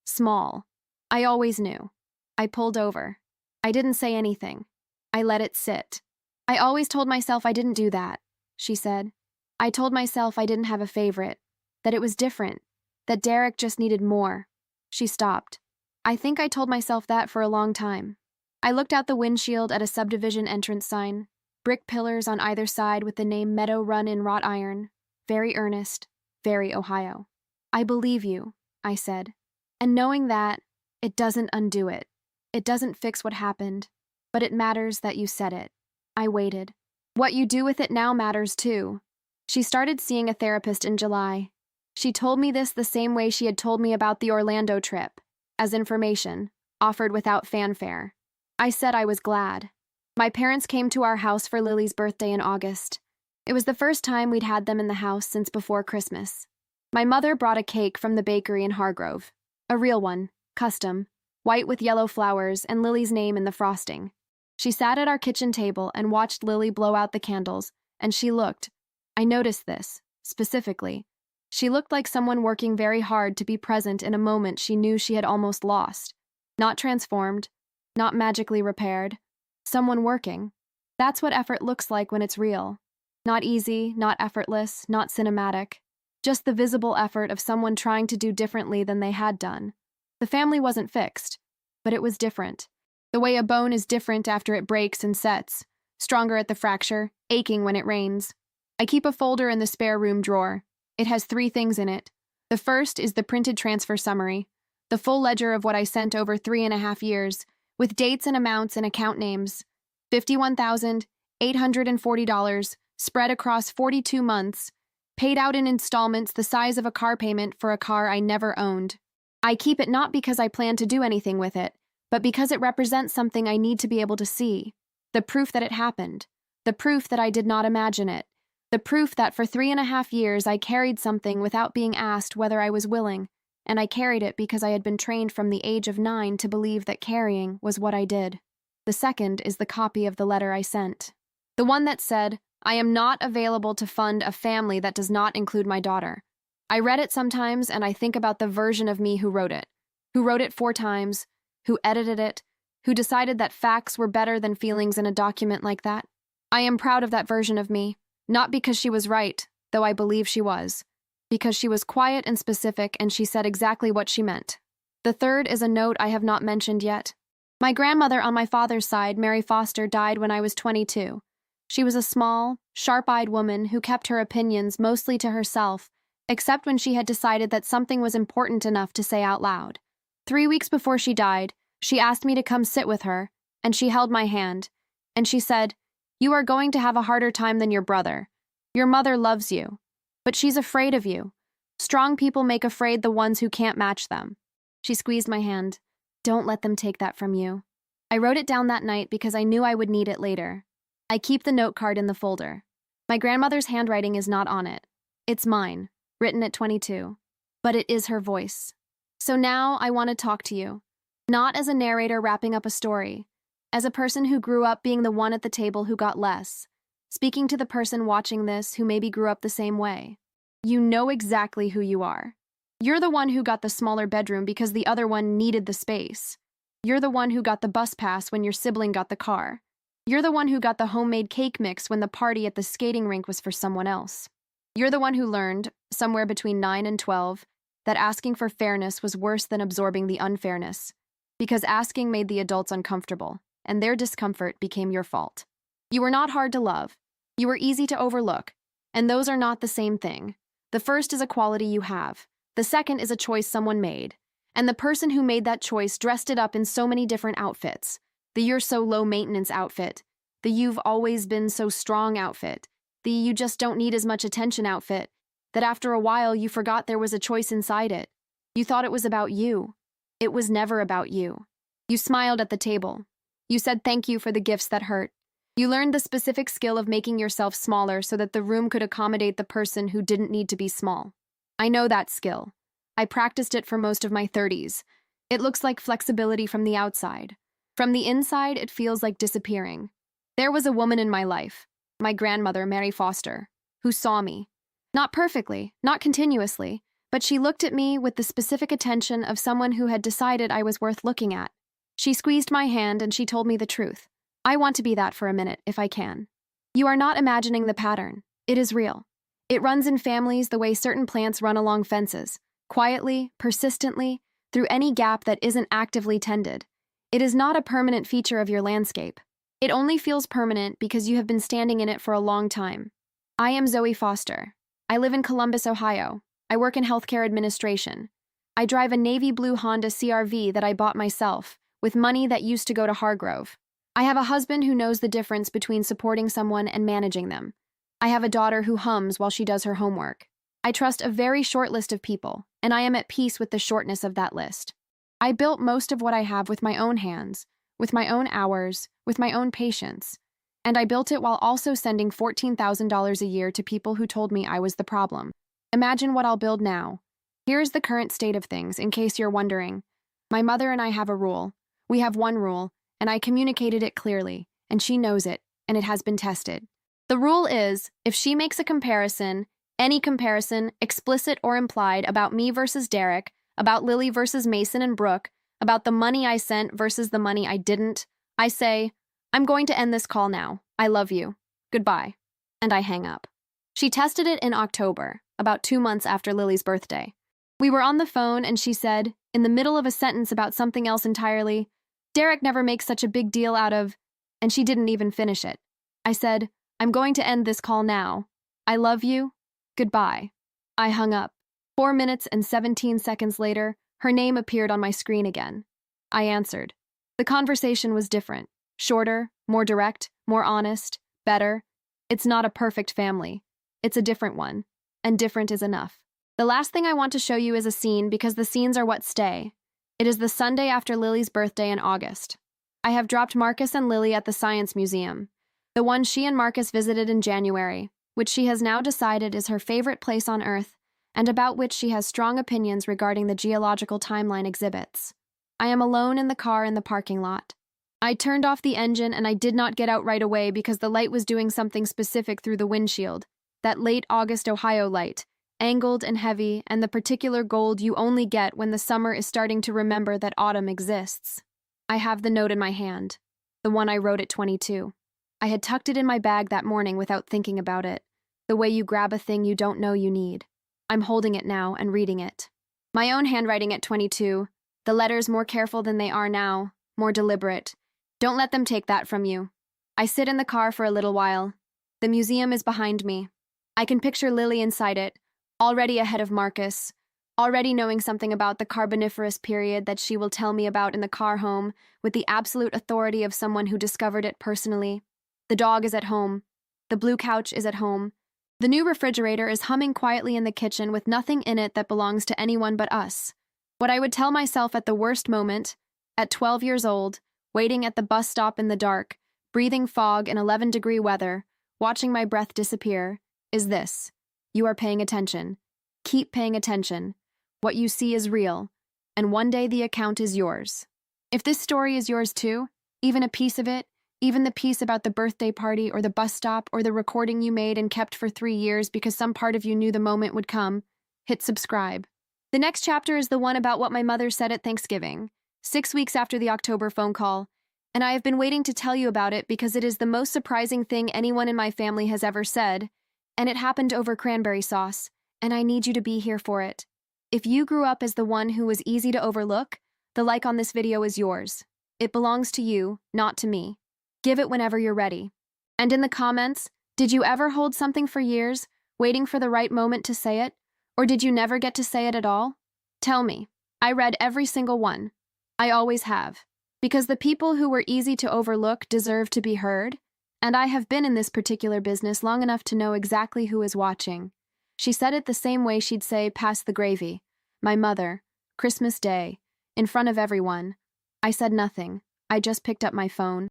small. I always knew. I pulled over. I didn't say anything. I let it sit. I always told myself I didn't do that, she said. I told myself I didn't have a favorite, that it was different, that Derek just needed more. She stopped. I think I told myself that for a long time. I looked out the windshield at a subdivision entrance sign, brick pillars on either side with the name Meadow Run in wrought iron. very earnest, very Ohio. I believe you, I said. And knowing that, it doesn't undo it. It doesn't fix what happened, but it matters that you said it. I waited. What you do with it now matters too. She started seeing a therapist in July. She told me this the same way she had told me about the Orlando trip, as information, offered without fanfare. I said I was glad. My parents came to our house for Lily's birthday in August. It was the first time we'd had them in the house since before Christmas. My mother brought a cake from the bakery in Hargrove. A real one, custom, white with yellow flowers and Lily's name in the frosting. She sat at our kitchen table and watched Lily blow out the candles, and she looked. I noticed this, specifically. She looked like someone working very hard to be present in a moment she knew she had almost lost. Not transformed, not magically repaired. Someone working. That's what effort looks like when it's real. Not easy, not effortless, not cinematic. Just the visible effort of someone trying to do differently than they had done. The family wasn't fixed, but it was different. The way a bone is different after it breaks and sets, stronger at the fracture, aching when it rains. I keep a folder in the spare room drawer. It has 3 things in it. The first is the printed transfer summary, the full ledger of what I sent over 3.5 years, with dates and amounts and account names. $51,840, spread across 42 months, paid out in installments the size of a car payment for a car I never owned. I keep it not because I plan to do anything with it, but because it represents something I need to be able to see. The proof that it happened. The proof that I did not imagine it. The proof that for 3.5 years I carried something without being asked whether I was willing, and I carried it because I had been trained from the age of 9 to believe that carrying was what I did. The second is the copy of the letter I sent. The one that said, I am not available to fund a family that does not include my daughter. I read it sometimes and I think about the version of me who wrote it 4 times, who edited it, who decided that facts were better than feelings in a document like that. I am proud of that version of me, not because she was right, though I believe she was, because she was quiet and specific and she said exactly what she meant. The third is a note I have not mentioned yet. My grandmother on my father's side, Mary Foster, died when I was 22. She was a small, sharp-eyed woman who kept her opinions mostly to herself, except when she had decided that something was important enough to say out loud. 3 weeks before she died, she asked me to come sit with her, and she held my hand, and she said, You are going to have a harder time than your brother. Your mother loves you, but she's afraid of you. Strong people make afraid the ones who can't match them. She squeezed my hand. Don't let them take that from you. I wrote it down that night because I knew I would need it later. I keep the note card in the folder. My grandmother's handwriting is not on it. It's mine, written at 22. But it is her voice. So now I want to talk to you. Not as a narrator wrapping up a story. As a person who grew up being the one at the table who got less. Speaking to the person watching this who maybe grew up the same way. You know exactly who you are. You're the one who got the smaller bedroom because the other one needed the space. You're the one who got the bus pass when your sibling got the car. You're the one who got the homemade cake mix when the party at the skating rink was for someone else. You're the one who learned, somewhere between 9 and 12, that asking for fairness was worse than absorbing the unfairness, because asking made the adults uncomfortable, and their discomfort became your fault. You were not hard to love. You were easy to overlook, and those are not the same thing. The first is a quality you have. The second is a choice someone made, and the person who made that choice dressed it up in so many different outfits. The you're so low-maintenance outfit, the you've always been so strong outfit, the you just don't need as much attention outfit, that after a while you forgot there was a choice inside it. You thought it was about you. It was never about you. You smiled at the table. You said thank you for the gifts that hurt. You learned the specific skill of making yourself smaller so that the room could accommodate the person who didn't need to be small. I know that skill. I practiced it for most of my 30s. It looks like flexibility from the outside. From the inside, it feels like disappearing. There was a woman in my life, my grandmother, Mary Foster, who saw me. Not perfectly, not continuously, but she looked at me with the specific attention of someone who had decided I was worth looking at. She squeezed my hand and she told me the truth. I want to be that for a minute, if I can. You are not imagining the pattern. It is real. It runs in families the way certain plants run along fences, quietly, persistently, through any gap that isn't actively tended. It is not a permanent feature of your landscape. It only feels permanent because you have been standing in it for a long time. I am Zoe Foster. I live in Columbus, Ohio. I work in healthcare administration. I drive a navy blue Honda CR-V that I bought myself, with money that used to go to Hargrove. I have a husband who knows the difference between supporting someone and managing them. I have a daughter who hums while she does her homework. I trust a very short list of people, and I am at peace with the shortness of that list. I built most of what I have with my own hands, with my own hours, with my own patience. And I built it while also sending $14,000 a year to people who told me I was the problem. Imagine what I'll build now. Here is the current state of things, in case you're wondering. My mother and I have a rule. We have one rule, and I communicated it clearly, and she knows it, and it has been tested. The rule is, if she makes a comparison, any comparison, explicit or implied, about me versus Derek, about Lily versus Mason and Brooke, about the money I sent versus the money I didn't, I say, I'm going to end this call now. I love you. Goodbye. And I hang up. She tested it in October, about 2 months after Lily's birthday. We were on the phone and she said, in the middle of a sentence about something else entirely, Derek never makes such a big deal out of, and she didn't even finish it. I said, I'm going to end this call now. I love you. Goodbye. I hung up. 4 minutes and 17 seconds later, her name appeared on my screen again. I answered. The conversation was different. Shorter, more direct, more honest, better. It's not a perfect family. It's a different one. And different is enough. The last thing I want to show you is a scene because the scenes are what stay. It is the Sunday after Lily's birthday in August. I have dropped Marcus and Lily at the Science Museum, the one she and Marcus visited in January, which she has now decided is her favorite place on Earth, and about which she has strong opinions regarding the geological timeline exhibits. I am alone in the car in the parking lot. I turned off the engine and I did not get out right away because the light was doing something specific through the windshield, that late August Ohio light, angled and heavy, and the particular gold you only get when the summer is starting to remember that autumn exists. I have the note in my hand, the one I wrote at 22. I had tucked it in my bag that morning without thinking about it, the way you grab a thing you don't know you need. I'm holding it now and reading it. My own handwriting at 22, the letters more careful than they are now, more deliberate. Don't let them take that from you. I sit in the car for a little while. The museum is behind me. I can picture Lily inside it, already ahead of Marcus, already knowing something about the Carboniferous period that she will tell me about in the car home with the absolute authority of someone who discovered it personally. The dog is at home. The blue couch is at home. The new refrigerator is humming quietly in the kitchen with nothing in it that belongs to anyone but us. What I would tell myself at the worst moment, at 12 years old, waiting at the bus stop in the dark, breathing fog in 11-degree weather, watching my breath disappear, is this. You are paying attention. Keep paying attention. What you see is real, and one day the account is yours. If this story is yours too, even a piece of it, even the piece about the birthday party or the bus stop or the recording you made and kept for 3 years because some part of you knew the moment would come, hit subscribe. The next chapter is the one about what my mother said at Thanksgiving, 6 weeks after the October phone call, and I have been waiting to tell you about it because it is the most surprising thing anyone in my family has ever said, and it happened over cranberry sauce, and I need you to be here for it. If you grew up as the one who was easy to overlook, the like on this video is yours. It belongs to you, not to me. Give it whenever you're ready. And in the comments, did you ever hold something for years, waiting for the right moment to say it? Or did you never get to say it at all? Tell me. I read every single one. I always have. Because the people who were easy to overlook deserve to be heard, and I have been in this particular business long enough to know exactly who is watching. She said it the same way she'd say, pass the gravy. My mother. Christmas Day. In front of everyone. I said nothing. I just picked up my phone.